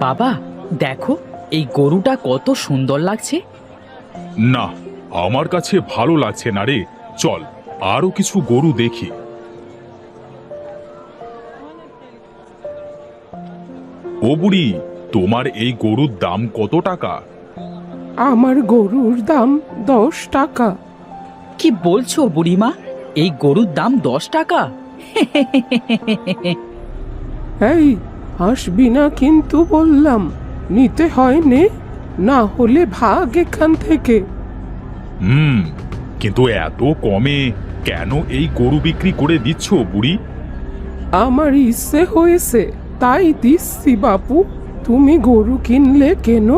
বাবা, দেখো এই গরুটা কত সুন্দর লাগছে। না, আমার কাছে ভালো লাগছে না রে। চল আরো কিছু গরু দেখি। ও বুড়ি, তোমার এই গরুর দাম কত টাকা? আমার গরুর দাম 10 টাকা। কি বলছো বুড়িমা, এই গরুর দাম 10 টাকা? এই, আসবি না কিন্তু বললাম। নিতে হয় নে, না হলে ভাগ এখান থেকে। হুম, কিন্তু এত কমে কেন এই গরু বিক্রি করে দিচ্ছ বুড়ি? আমার ইচ্ছে হয়েছে তাই দিচ্ছি বাপু। তুমি গরু কিনলে কেন,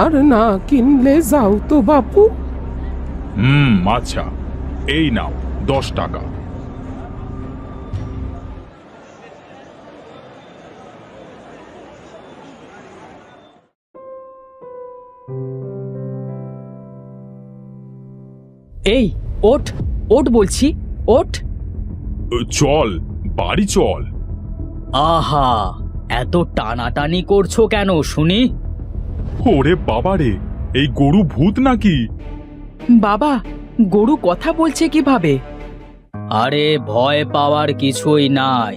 আর না কিনলে যাও তো বাপু। আচ্ছা, এই নাও 10 টাকা। এই ওঠ, ওঠ বলছি, ওঠ। চল, বাড়ি চল। আহা, এত টানাটানি করছো কেন শুনি? ওরে বাবারে, এই গরু ভূত নাকি? বাবা, গরু কথা বলছে কিভাবে? আরে ভয় পাওয়ার কিছুই নাই।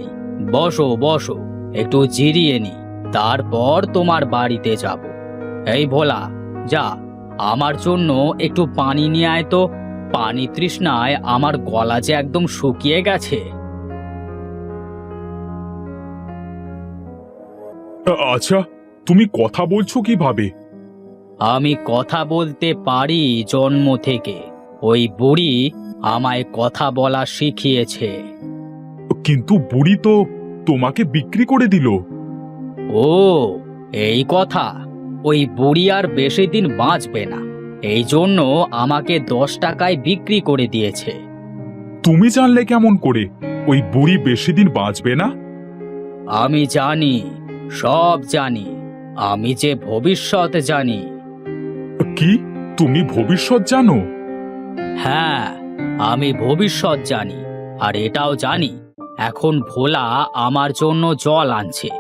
বসো বসো, একটু জিরিয়ে নি, তারপর তোমার বাড়িতে যাব। এই ভোলা, যা আমার জন্য একটু পানি নিয়ে আয় তো। পানি তৃষ্ণায় আমার গলা যে একদম শুকিয়ে গেছে। আচ্ছা, তুমি কথা বলছো কিভাবে? আমি কথা বলতে পারি জন্ম থেকে। ওই বুড়ি আমায় কথা বলা শিখিয়েছে। কিন্তু বুড়ি তো তোমাকে বিক্রি করে দিল। ও, এই কথা। ওই বুড়ি আর বেশি দিন বাঁচবে না, এই জন্য আমাকে 10 টাকায় বিক্রি করে দিয়েছে। তুমি জানলে কেমন করে ওই বুড়ি বেশি দিন বাঁচবে না? আমি জানি, সব জানি। আমি যে ভবিষ্যৎ জানি। কি, তুমি ভবিষ্যৎ জানো? হ্যাঁ, আমি ভবিষ্যৎ জানি। আর এটাও জানি, এখন ভোলা আমার জন্য জল আনছে,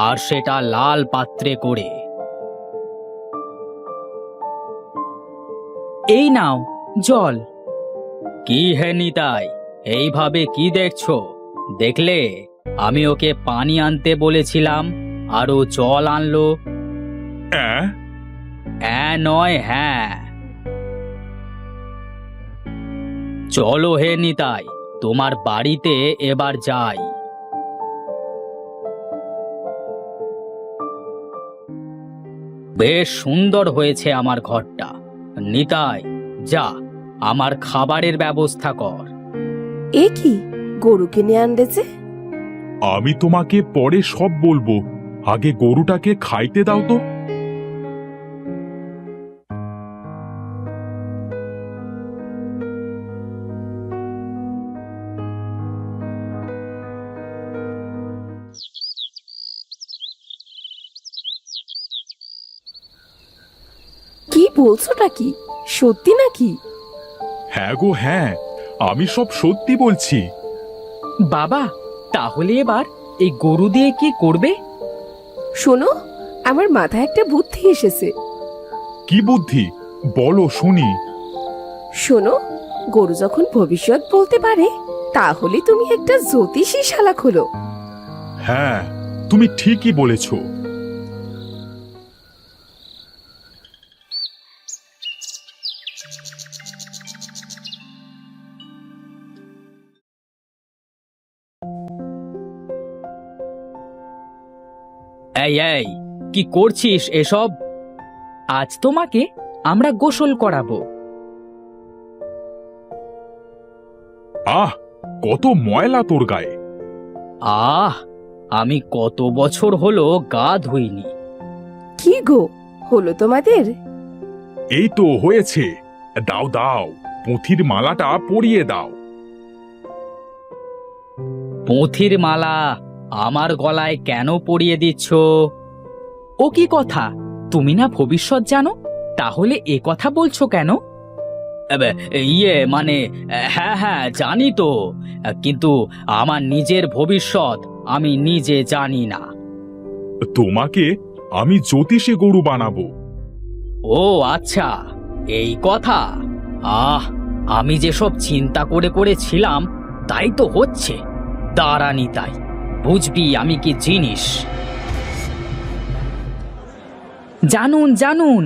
আর সেটা লাল পাত্রে করে। এই নাও জল। কি হে নিতাই, এইভাবে কি দেখছো? দেখলে আমি ওকে পানি আনতে বলেছিলাম, আর ও জল আনলো। অ্যাঁ? নয় হ্যাঁ। চলো হে নিতাই, তোমার বাড়িতে এবার যাই। বেশ সুন্দর হয়েছে আমার ঘরটা। নিতাই, যা আমার খাবারের ব্যবস্থা কর। এ কি, গরু কিনে আনতেছে? আমি তোমাকে পরে সব বলবো, আগে গরুটাকে খাইতে দাও তো। কি বলছোটা কি, সত্যি নাকি? হ্যাঁ গো হ্যাঁ, আমি সব সত্যি বলছি। বাবা, তাহলে এবার এই গরু দিয়ে কি করবে? শোনো, আমার মাথায় একটা বুদ্ধি এসেছে। কি বুদ্ধি, বলো শুনি। শোনো, গরু যখন ভবিষ্যৎ বলতে পারে, তাহলে তুমি একটা জ্যোতিষী শালা খোলো। হ্যাঁ, তুমি ঠিকই বলেছো। এই এই, কি করছিস এসব? আজ তোমাকে আমরা গোসল করাবো। আহ, কত ময়লা তোর গায়ে। আহ, আমি কত বছর হলো গা ধুইনি। কি গো, হলো তোমাদের? এই তো হয়েছে। দাও দাও, পুঁথির মালাটা পরিয়ে দাও। পুঁথির মালা আমার গলায় কেন পরিয়ে দিচ্ছ? ও কি কথা, তুমি না ভবিষ্যৎ জানো, তাহলে এ কথা বলছো কেন? এবে, ইয়ে মানে, হ্যাঁ হ্যাঁ জানি তো, কিন্তু আমার নিজের ভবিষ্যৎ আমি নিজে জানি না। তোমাকে আমি জ্যোতিষী গরু বানাবো। ও আচ্ছা, এই কথা। আমি যেসব চিন্তা করে করেছিলাম তাই তো হচ্ছে। দাঁড়া নিতাই, বুঝবি আমি কি জিনিস। জানুন জানুন,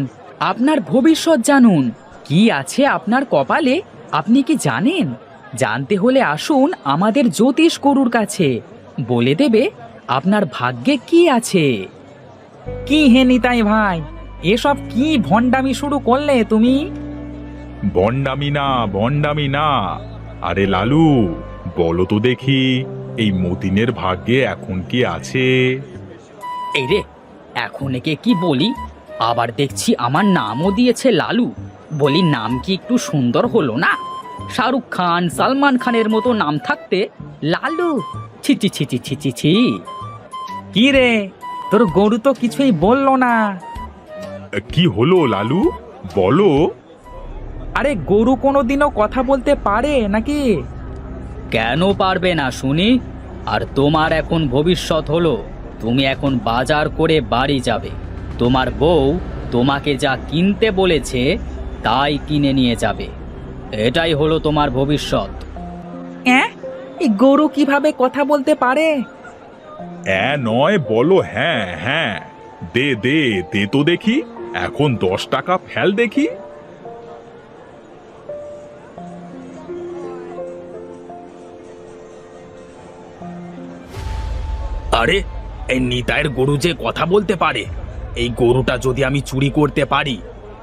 আপনার ভবিষ্যৎ জানুন। কি আছে আপনার কপালে আপনি কি জানেন? জানতে হলে আসুন আমাদের জ্যোতিষ গরুর কাছে, বলে দেবে আপনার ভাগ্যে কি আছে। কি হে নিতাই ভাই, এসব কি ভণ্ডামি শুরু করলে তুমি? ভণ্ডামি না, ভণ্ডামি না। আরে লালু, বলো তো দেখি, এই মতিনের ভাগ্যে এখন কি আছে? এই রে, এখন একে কি বলি? আবার দেখছি আমার নামও দিয়েছে লালু। বলি, নাম কি একটু সুন্দর হলো না? শাহরুখ খান, সালমান খানের মতো নাম থাকতে লালু, ছি ছি ছি ছি ছি ছি ছি। কি রে, তোর গরু তো কিছুই বললো না। কি হলো লালু, বলো। আরে, গরু কোনোদিনও কথা বলতে পারে নাকি? কেন পারবে না শুনি? আর তোমার এখন ভবিষ্যৎ হলো, তুমি এখন বাজার করে বাড়ি যাবে। তোমার বউ তোমাকে যা কিনতে বলেছে তাই কিনে নিয়ে যাবে। এটাই হলো তোমার ভবিষ্যৎ। এই গরু কিভাবে কথা বলতে পারে? নয়, বলো হ্যাঁ হ্যাঁ। দে দে দে তো দেখি, এখন 10 টাকা ফেল দেখি। আরে, এই নিতাইয়ের গরু যে কথা বলতে পারে। এই গরুটা যদি আমি চুরি করতে পারি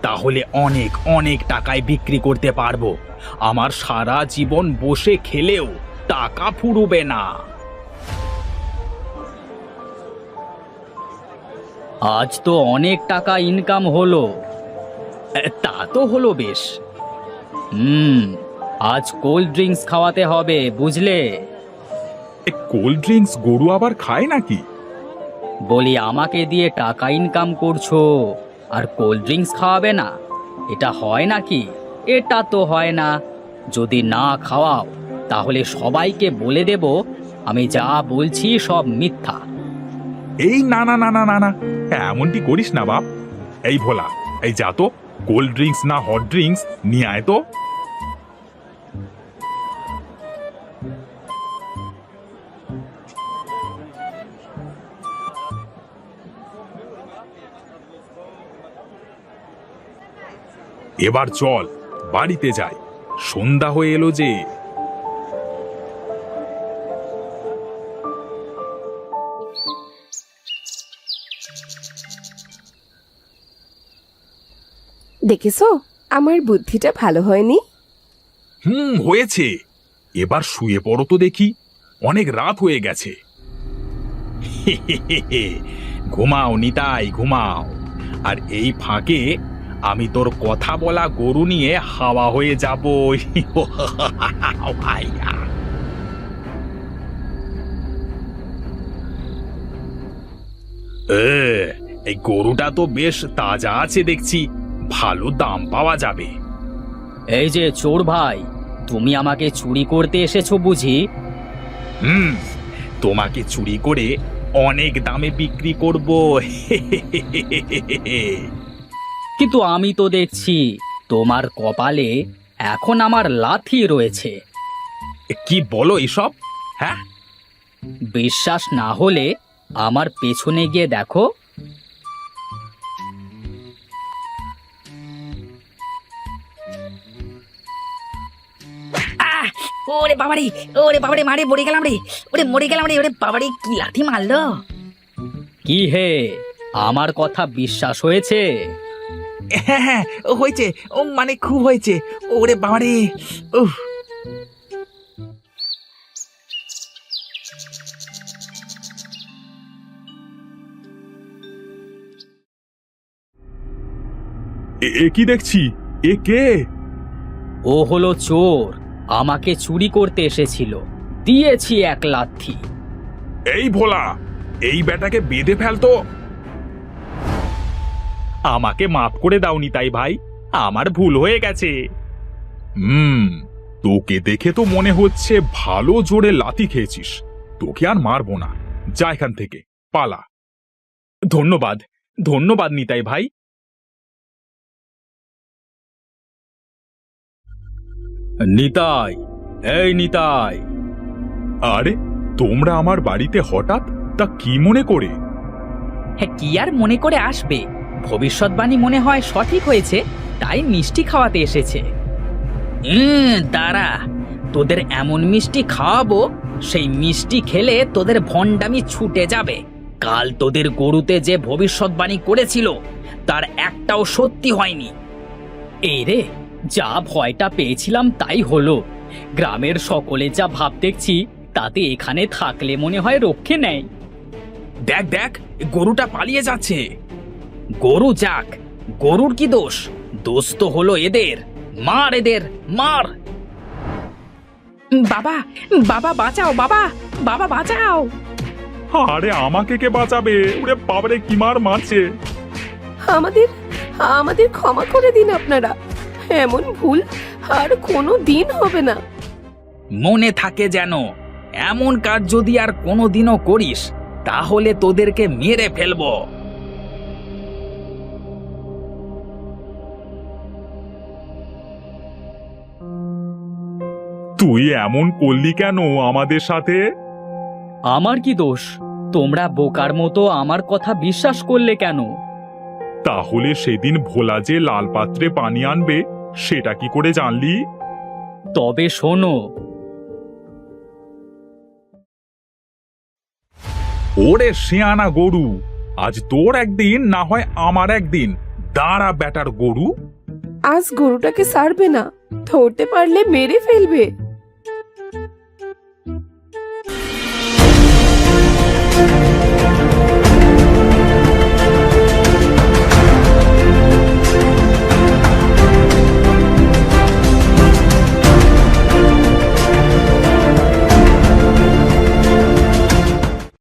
তাহলে অনেক অনেক টাকায় বিক্রি করতে পারবো। আমার সারা জীবন বসে খেলেও টাকা ফুরবে না। আজ তো অনেক টাকা ইনকাম হলো। তা তো হলো বেশ। আজ কোল্ড ড্রিঙ্কস খাওয়াতে হবে, বুঝলে? কোল্ড ড্রিঙ্কস গরু আবার খায় নাকি? বলি, আমাকে দিয়ে টাকা ইনকাম করছো আর কোল্ড ড্রিঙ্কস খাওয়াবে না? এটা হয় নাকি? এটা তো হয় না। যদি না খাওয়াও তাহলে সবাইকে বলে দেব আমি যা বলছি সব মিথ্যা। এই না না না না না না, এমনটি করিস না বাপ। এই ভোলা, এই যা তো, কোল্ড ড্রিঙ্কস না হট ড্রিঙ্কস নিয়ে আয় তো। এবার চল বাড়িতে যাই, সন্ধ্যা হয়ে এলো যে। দেখেছো, আমার বুদ্ধিটা ভালো হয়নি? হয়েছে। এবার শুয়ে পড়ো তো দেখি, অনেক রাত হয়ে গেছে। ঘুমাও নিতাই, ঘুমাও। আর এই ফাঁকে আমি তোর কথা বলা গরু নিয়ে হাওয়া হয়ে যাব। এই গরুটা তো বেশ তাজা আছে দেখছি, ভালো দাম পাওয়া যাবে। এই যে চোর ভাই, তুমি আমাকে চুরি করতে এসেছো বুঝি? তোমাকে চুরি করে অনেক দামে বিক্রি করব। কিন্তু আমি তো দেখছি তোমার কপালে এখন আমার লাথি রয়েছে। কি বলো এসব? হ্যাঁ, বিশ্বাস না হলে আমার পেছনে গিয়ে দেখো। ওরে বাবারে, ওরে বাবারে, মারে মরে গেলাম রে, ওরে মরে গেলাম রে, ওরে বাবারে কি লাথি মারলো! কি হে, আমার কথা বিশ্বাস হয়েছে? হ্যাঁ হ্যাঁ, হয়েছে, ও মানে খুব হয়েছে। ওরে বাবারে, উফ! এ কি দেখছি? এ কে? ও হলো চোর, আমাকে চুরি করতে এসেছিল, দিয়েছি এক লাথি। এই ভোলা, এই বেটাকে বেঁধে ফেলতো। আমাকে মাফ করে দাও নিতাই ভাই, আমার ভুল হয়ে গেছে। তোকে দেখে তো মনে হচ্ছে ভালো জোরে লাথি খেয়েছিস। তোকে আর মারবো না, যা এখান থেকে, পালা। ধন্যবাদ, ধন্যবাদ নিতাই ভাই। নিতাই, এই নিতাই। আরে তোমরা আমার বাড়িতে হঠাৎ, তা কি মনে করে? হ্যাঁ, কি আর মনে করে আসবে, ভবিষ্যৎবাণী মনে হয় সঠিক হয়েছে, তাই মিষ্টি খাওয়াতে এসেছে। দাঁড়া, তোদের এমন মিষ্টি খাওয়াবো, সেই মিষ্টি খেলে তোদের ভণ্ডামি ছুটে যাবে। কাল তোদের গরুতে যে ভবিষ্যৎবাণী করেছিল তার একটাও সত্যি হয়নি। এই রে, যা ভয়টা পেয়েছিলাম তাই হলো। গ্রামের সকলে যা ভাব দেখছি, তাতে এখানে থাকলে মনে হয় রক্ষে নেই। দেখ দেখ, গরুটা পালিয়ে যাচ্ছে। গরু যাক, গরুর কি দোষ? দোষ তো হলো এদের। মার এদের, মার। বাবা, বাবা বাঁচাও, বাবা, বাবা বাঁচাও। আরে আমাকে কে বাঁচাবে? ওরে বাবারে, কি মার মারছে! আমাদের আমাদের ক্ষমা করে দিন আপনারা, এমন ভুল আর কোনো দিন হবে না। মনে থাকে যেন, এমন কাজ যদি আর কোনোদিনও করিস তাহলে তোদেরকে মেরে ফেলবো। তুই এমন করলি কেন আমাদের সাথে? আমার কি দোষ? তোমরা বোকার মতো আমার কথা বিশ্বাস করলে কেন? তাহলে সেদিন ভোলা যে লাল পাত্রে পানি আনবে, সেটা কি করে জানলি? তবে শোনো, ওরে শেয়ানা গরু, আজ তোর একদিন না হয় আমার একদিন। দাঁড়া বেটার গরু। আজ গরুটাকে ছাড়বে না, ধরতে পারলে মেরে ফেলবে।